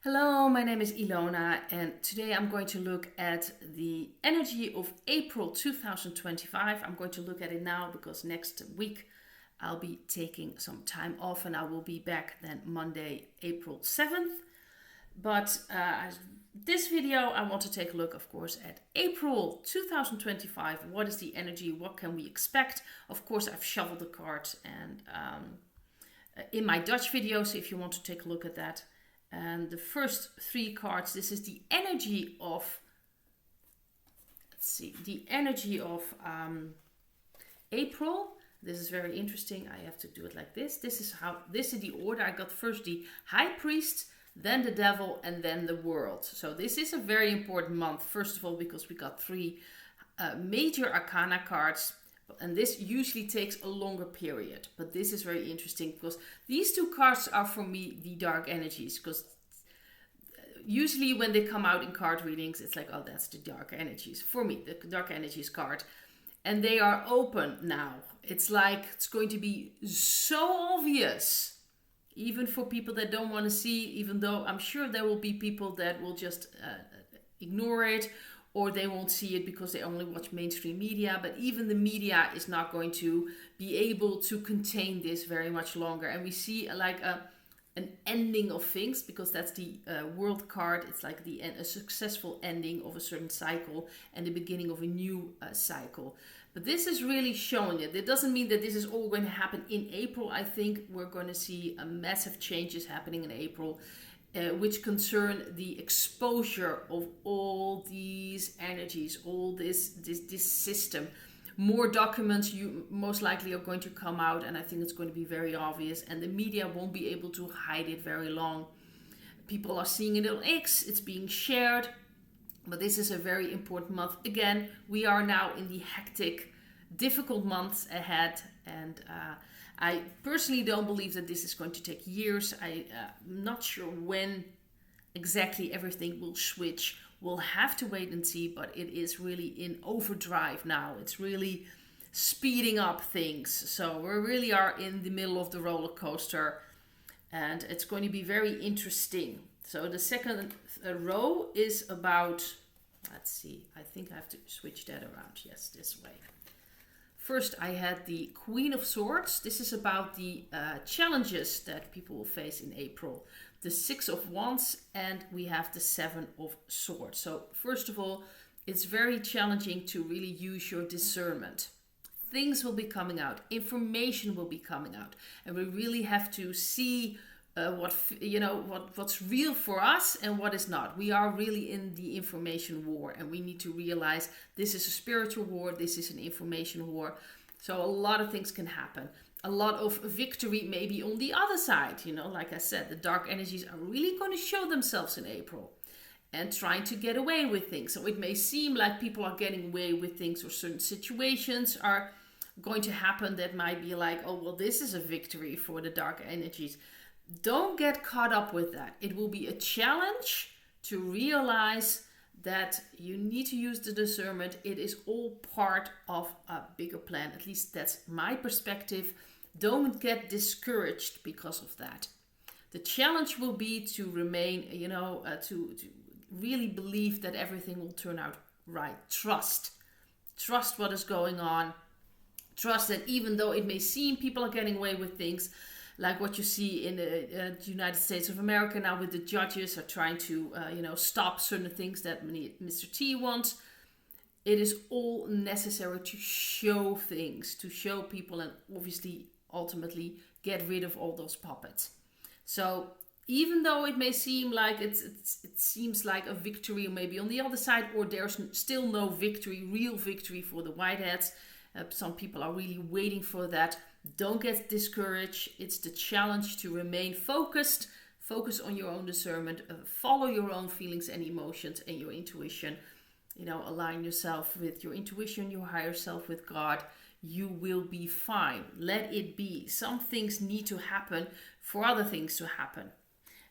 Hello, my name is Ilona, and today I'm going to look at the energy of April 2025. I'm going to look at it now because next week I'll be taking some time off and I will be back then Monday, April 7th. But this video, I want to take a look, of course, at April 2025. What is the energy? What can we expect? Of course, I've shuffled the cards and in my Dutch video, so if you want to take a look at that. And the first three cards, this is the energy of, the energy of April. This is very interesting. I have to do it like this. This is the order. I got first the High Priest, then the Devil, and then the World. So this is a very important month. First of all, because we got three major arcana cards. And this usually takes a longer period. But this is very interesting because these two cards are for me the dark energies. Because usually when they come out in card readings, it's like, oh, that's the dark energies. For me, the dark energies card. And they are open now. It's like it's going to be so obvious. Even for people that don't want to see, even though I'm sure there will be people that will just ignore it. Or they won't see it because they only watch mainstream media. But even the media is not going to be able to contain this very much longer. And we see like an ending of things, because that's the world card. It's like a successful ending of a certain cycle and the beginning of a new cycle. But this is really showing it. It doesn't mean that this is all going to happen in April. I think we're going to see massive changes happening in April. Which concern the exposure of all these energies, all this system. More documents you most likely are going to come out, and I think it's going to be very obvious, and the media won't be able to hide it very long. People are seeing it on X, it's being shared, but this is a very important month. Again, we are now in the hectic, difficult months ahead, and I personally don't believe that this is going to take years. I'm not sure when exactly everything will switch. We'll have to wait and see, but it is really in overdrive now. It's really speeding up things. So we really are in the middle of the roller coaster, and it's going to be very interesting. So the second row is about, let's see, I think I have to switch that around. Yes, this way. First, I had the Queen of Swords. This is about the challenges that people will face in April. The Six of Wands, and we have the Seven of Swords. So first of all, it's very challenging to really use your discernment. Things will be coming out. Information will be coming out. And we really have to see what's real for us and what is not. We are really in the information war, and we need to realize this is a spiritual war, this is an information war. So a lot of things can happen. A lot of victory maybe on the other side. Like I said, the dark energies are really going to show themselves in April and trying to get away with things. So it may seem like people are getting away with things, or certain situations are going to happen that might be like, oh, well, this is a victory for the dark energies. Don't get caught up with that. It will be a challenge to realize that you need to use the discernment. It is all part of a bigger plan. At least that's my perspective. Don't get discouraged because of that. The challenge will be to remain, to really believe that everything will turn out right. Trust what is going on. Trust that even though it may seem people are getting away with things, like what you see in the United States of America now, with the judges are trying to, stop certain things that Mr. T wants. It is all necessary to show things, to show people, and obviously, ultimately, get rid of all those puppets. So even though it may seem like it seems like a victory maybe on the other side, or there's still no victory, real victory for the Whiteheads. Some people are really waiting for that. Don't get discouraged. It's the challenge to remain focused. Focus on your own discernment. Follow your own feelings and emotions and your intuition. Align yourself with your intuition, your higher self, with God. You will be fine. Let it be. Some things need to happen for other things to happen.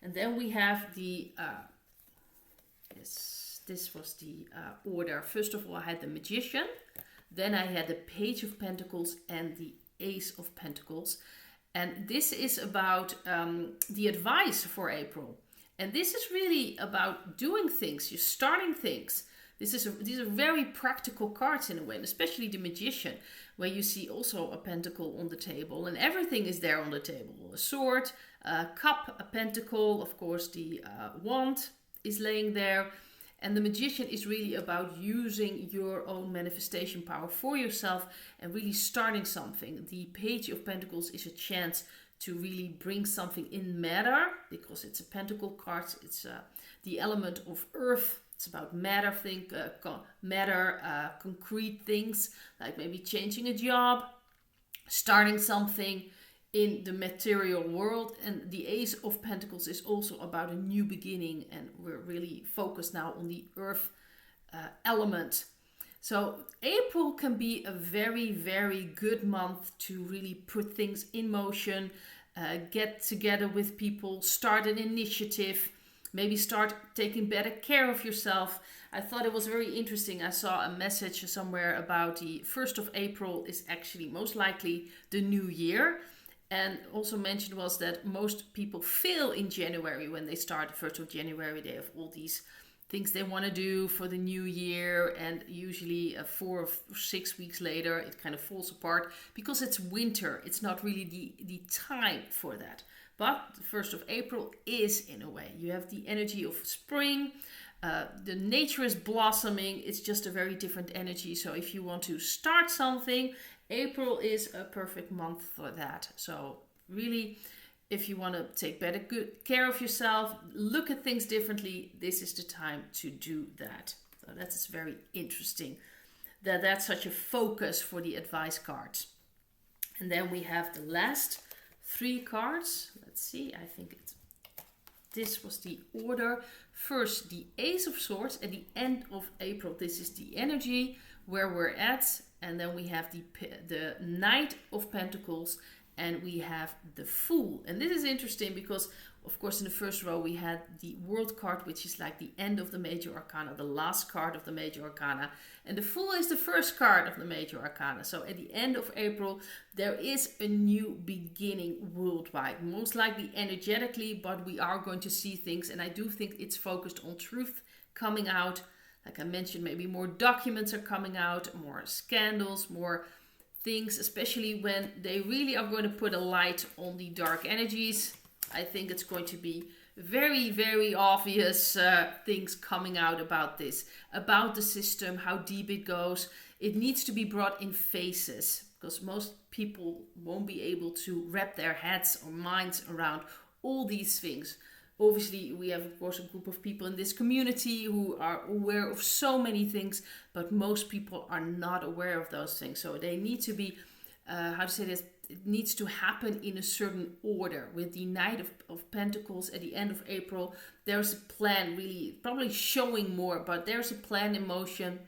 And then we have the, this was the order. First of all, I had the Magician. Then I had the Page of Pentacles and the Ace of Pentacles. And this is about the advice for April. And this is really about doing things. You're starting things. These are very practical cards in a way, and especially the Magician, where you see also a pentacle on the table, and everything is there on the table. A sword, a cup, a pentacle, of course the wand is laying there. And the Magician is really about using your own manifestation power for yourself and really starting something. The Page of Pentacles is a chance to really bring something in matter, because it's a pentacle card. It's the element of earth. It's about matter, concrete things, like maybe changing a job, starting something in the material world. And the Ace of Pentacles is also about a new beginning, and we're really focused now on the earth element. So April can be a very, very good month to really put things in motion, get together with people, start an initiative, maybe start taking better care of yourself. I thought it was very interesting. I saw a message somewhere about the 1st of April is actually most likely the new year. And also mentioned was that most people fail in January when they start the 1st of January. They have all these things they want to do for the new year, and usually 4 or 6 weeks later it kind of falls apart because it's winter. It's not really the time for that. But the 1st of April is, in a way, you have the energy of spring. The nature is blossoming. It's just a very different energy. So if you want to start something, April is a perfect month for that. So really, if you want to take better good care of yourself, look at things differently, this is the time to do that. So that's very interesting that that's such a focus for the advice cards. And then we have the last 3 cards. Let's see, I think this was the order. First, the Ace of Swords at the end of April. This is the energy where we're at. And then we have the Knight of Pentacles, and we have the Fool. And this is interesting because, of course, in the first row we had the World card, which is like the end of the Major Arcana, the last card of the Major Arcana. And the Fool is the first card of the Major Arcana. So at the end of April, there is a new beginning worldwide. Most likely energetically, but we are going to see things. And I do think it's focused on truth coming out. Like I mentioned, maybe more documents are coming out, more scandals, more things, especially when they really are going to put a light on the dark energies. I think it's going to be very, very obvious things coming out about this, about the system, how deep it goes. It needs to be brought in phases, because most people won't be able to wrap their heads or minds around all these things. Obviously, we have, of course, a group of people in this community who are aware of so many things, but most people are not aware of those things. So they need to be, it needs to happen in a certain order. With the Knight of Pentacles at the end of April, there's a plan, really, probably showing more, but there's a plan in motion.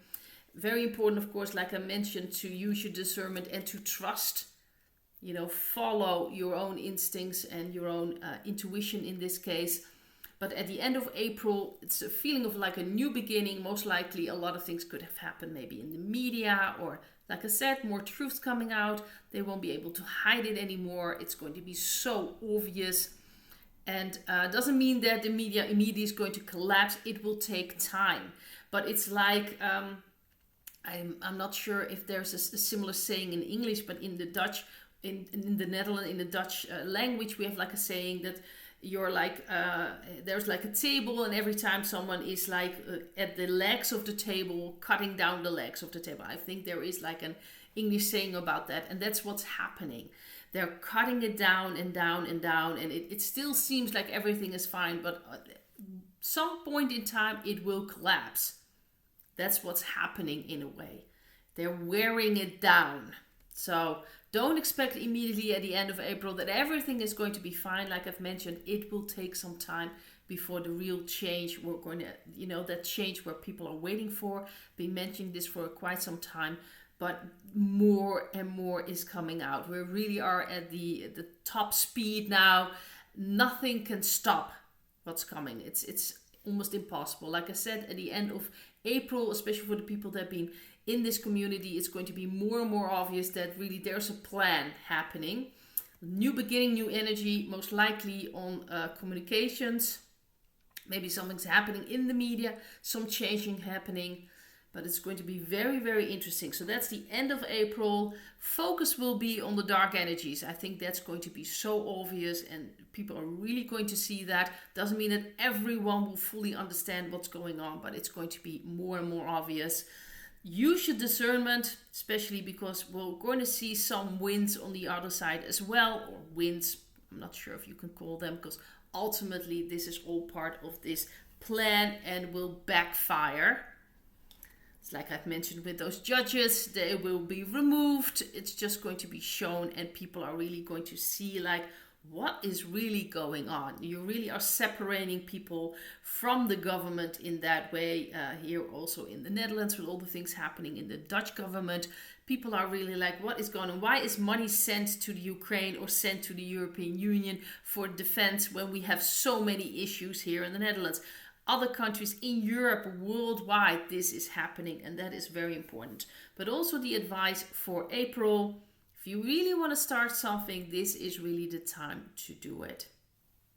Very important, of course, like I mentioned, to use your discernment and to trust. Follow your own instincts and your own intuition in this case. But at the end of April, it's a feeling of like a new beginning. Most likely a lot of things could have happened maybe in the media, or like I said, more truths coming out. They won't be able to hide it anymore. It's going to be so obvious. And doesn't mean that the media immediately is going to collapse. It will take time. But it's like, I'm not sure if there's a similar saying in English, but in the Dutch, in the Netherlands, in the Dutch language, we have like a saying that you're like, there's like a table, and every time someone is like at the legs of the table, cutting down the legs of the table. I think there is like an English saying about that, and that's what's happening. They're cutting it down and down and down, and it still seems like everything is fine, but at some point in time it will collapse. That's what's happening in a way. They're wearing it down. So don't expect immediately at the end of April that everything is going to be fine. Like I've mentioned, it will take some time before the real change, we're going to, that change where people are waiting for. Been mentioning this for quite some time, but more and more is coming out. We really are at the top speed now. Nothing can stop what's coming. It's almost impossible. Like I said, at the end of April, especially for the people that have been in this community, it's going to be more and more obvious that really there's a plan happening. New beginning, new energy, most likely on communications. Maybe something's happening in the media, some changing happening, but it's going to be very, very interesting. So that's the end of April. Focus will be on the dark energies. I think that's going to be so obvious, and people are really going to see that. Doesn't mean that everyone will fully understand what's going on, but it's going to be more and more obvious. Use your discernment, especially because we're going to see some wins on the other side as well, or wins, I'm not sure if you can call them, because ultimately this is all part of this plan and will backfire. It's like I've mentioned with those judges, they will be removed. It's just going to be shown, and people are really going to see like what is really going on. You really are separating people from the government in that way. Here also in the Netherlands, with all the things happening in the Dutch government, people are really like, what is going on? Why is money sent to the Ukraine or sent to the European Union for defense when we have so many issues here in the Netherlands? Other countries in Europe, worldwide, this is happening, and that is very important. But also the advice for April, if you really want to start something, this is really the time to do it.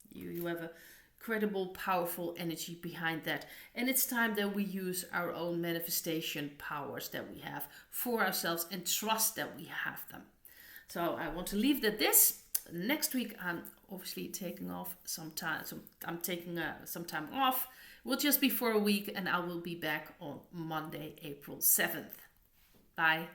You have a credible, powerful energy behind that. And it's time that we use our own manifestation powers that we have for ourselves and trust that we have them. So I want to leave it at this. Next week, I'm obviously taking off some time. So I'm taking some time off. It will just be for a week, and I will be back on Monday, April 7th. Bye.